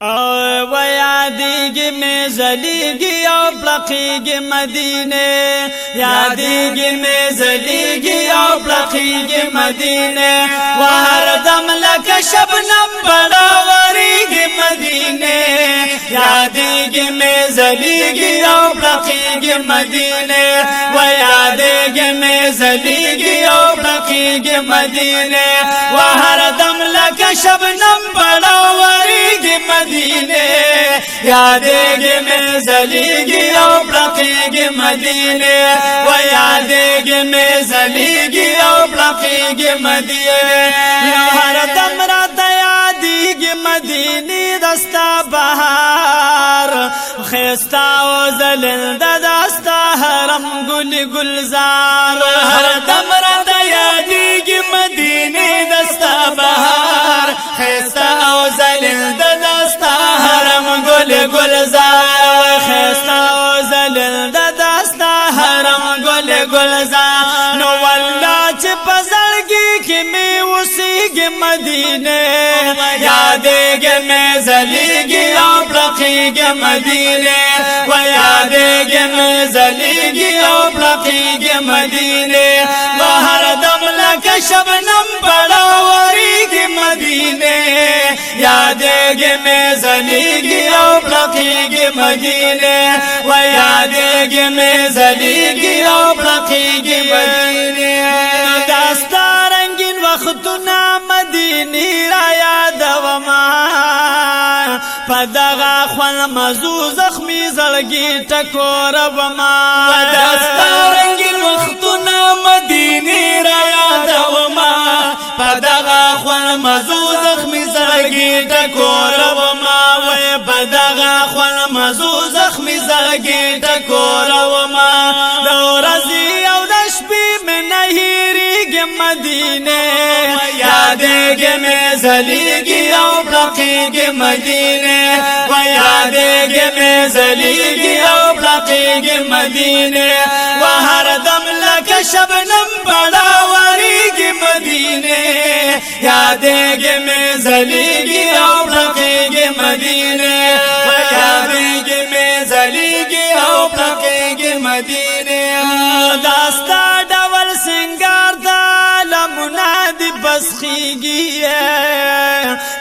و یادیږي مې زلیږي او پلقیږي مدینه یادیږي مې زلیږي او پلقیږي مدینه و هر دم لکه شبنم بړاوريږي مدینه یادیږي مې زلیږي او پلقیږي مدینه و یادیږي مې زلیږي او پلقیږي مدینه و هر دم لکه شبنم بړاوريږي مدینه یادیږي مې زلیږي او پلقیږي مدینه و یادیږي مې زلیږي او پلقیږي مدینه یا هر دم راته یادیږي مدینه دستا بهار خستا او زلنده دستا حرم ګل گلزار هر دم راته یادیږي مدینه دستا بهار خستا او زلنده گلزار خستا او زلنده دستا حرم گلزار نو والله چې پزړګي کې مې اوسېږي مدینه یادېږي مې زلیږي او پلقیږي مدینه و یادېږي مې زلیږي او پلقیږي مدینه و هر دم لکه شبنم بړاوريږي مدینه یادېږي مې زلیږي او پلقیږي مدینه و یادېږي مې زلیږي او پلقیږي مدینه داستا رنگین وختونه مدینه را یادوما پدغه خوان مزو زخمی زړګي ټکوروما داستا رنگین وختونه مدینه را یادوما پدغه خوان مزو زخمی زړګي ټکوروما وای پدغه خوان مزو زخمی زړګي ټکوروما دورزي او د شپې مې نه هېرېږي مدینه یادېږي مې زلیږي او پلقیږي مدینه و یادېږي مې زلیږي او پلقیږي مدینه و هر دم لکه شبنم بړاوريږي مدینه یادېږي مې زلیږي او پلقیږي مدینه و یادېږي مې زلیږي او پلقیږي مدینه داستا ډول سنگار دا لمنا دی بسخیږي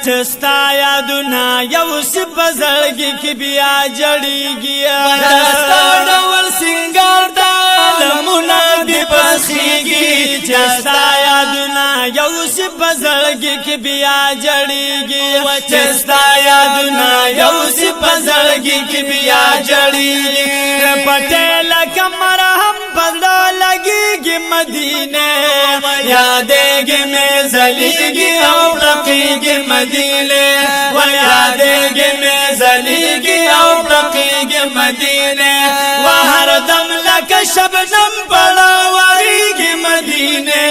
چستا یادونه یو سی بزړګي کې بیا جړیږي داستا ډول سنگار دا لمنا دی بسخیږي چستا یادونه یو سی بزړګي کې بیا جړیږي چستا یادونه یو سی بزړګي کې بیا جړیږي پټل کمر هم پزړه لګيږي مدینه یادېږي مې زلیږي او پلقیږي مدینه و یادېږي مې زلیږي او پلقیږي مدینه و هر دم لکه شبنم بړاوريږي مدینه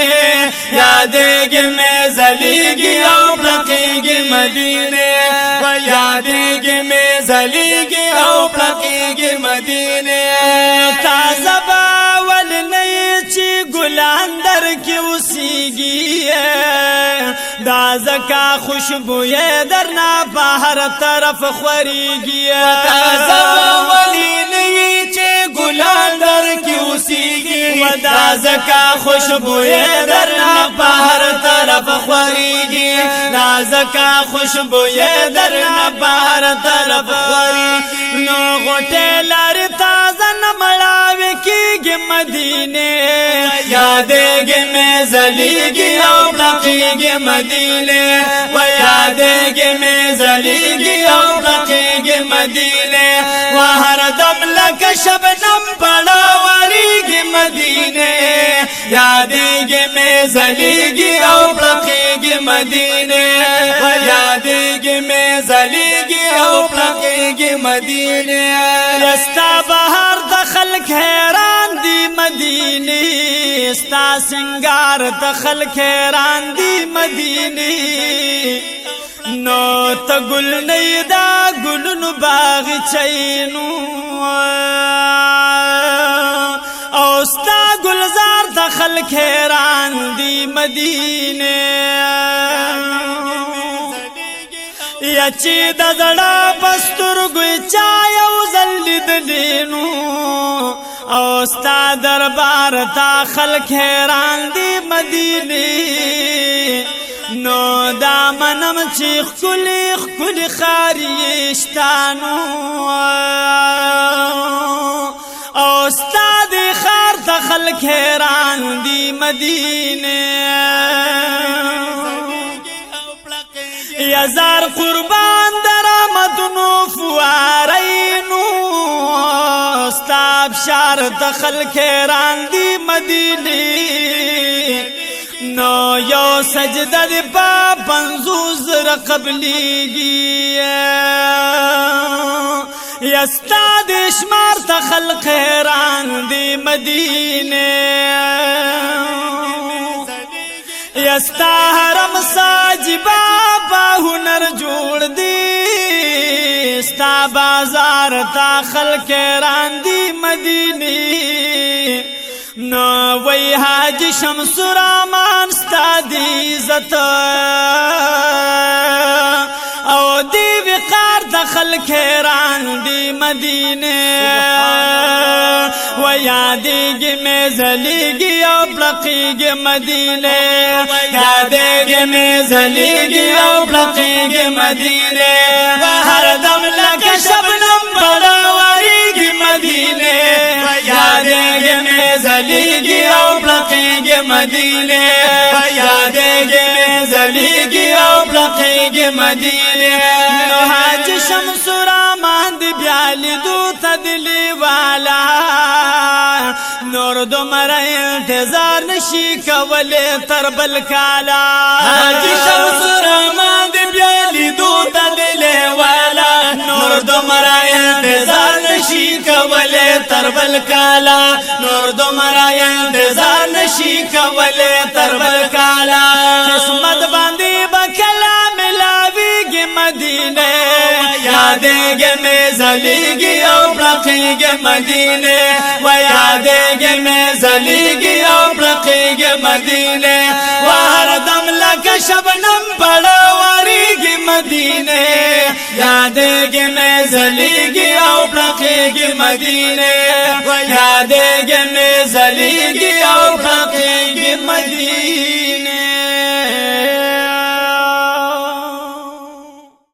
یادېږي مې زلیږي او پلقیږي مدینه و یادېږي مې زلیږي او پلقیږي مدینه تازه باول نه چې ګلان در کې اوسېږي دا زکا خوشبوې درنا په هر طرف خوريږي تازه باول نه چې ګلان در کې اوسېږي دا زکا خوشبوې درنا په هر طرف خوريږي دا زکا خوشبوې درنا په هر طرف خوريږي نو غټه لار تازه نمړاوي کېږي مدینه یادېږي مې زلیږي او پلقیږي مدینه و یادېږي مې زلیږي او پلقیږي مدینه و هر دم لکه شبنم بړاوريږي مدینه یادېږي مې زلیږي او پلقیږي مدینه و یادېږي مې زلیږي او پلقیږي مدینه رستا بهر د خلک حیران دی مدینه ستا سنگار د خلک حیران دی مدینه نو ته ګل نه دا ګلونو باغ چینو او ستا گلزار د خلک حیران دی مدینه بیا چې د زړه پسترګو چا یو ځل لیدلی نو او ستا دربار تا خلک حیران دي مدینه نو دا منم چې ښکلي ښکلي ښار یې شته نو او ستا دې ښار ته خلک حیران دي مدینه یا زار قربان در آمدنو فوارینو ستاب شار دخل کیران دی مدینی نو یو سجده دی پا پنزوز رقبلیگی یستا دی شمار دخل کیران دی مدینی یستا حرم ساجبا با هنر جوړ دی ستا بازار تا خلک راندي مدینه نو وی حاجی شمس الرحمن ستا دی عزت او دی وقار د خلک راندي مدینه و یادېږي مې ځلېږي او پړقېږي مدینه یادېږي مې ځلېږي او پړقېږي مدینه هر دم لکه شبنم بړاورېږي مدینه یادېږي مې ځلېږي او پړقېږي مدینه یادېږي مې ځلېږي او پړقېږي مدینه نو حاجي شمس الرحمن دی بیا لیدو ته دلی والا نور دومره انتظار نشي کولی تر بل کالا حاجی شمس الرحمن دی بیا لیدو ته دلی والا نور دومره انتظار نشي کولی تر بل کالا نور دومره انتظار نشي کولی تر بل کالا قسمت باندې بکلا ملاویږي مدینه یادېږي مې ځلېږي او پړقېږي مدینه و یادېږي مې ځلېږي او پړقېږي مدینه و هر دم لکه شبنم بړاورېږي مدینه یادېږي مې ځلېږي او پړقېږي مدینه و یادېږي مې ځلېږي او پړقېږي مدینه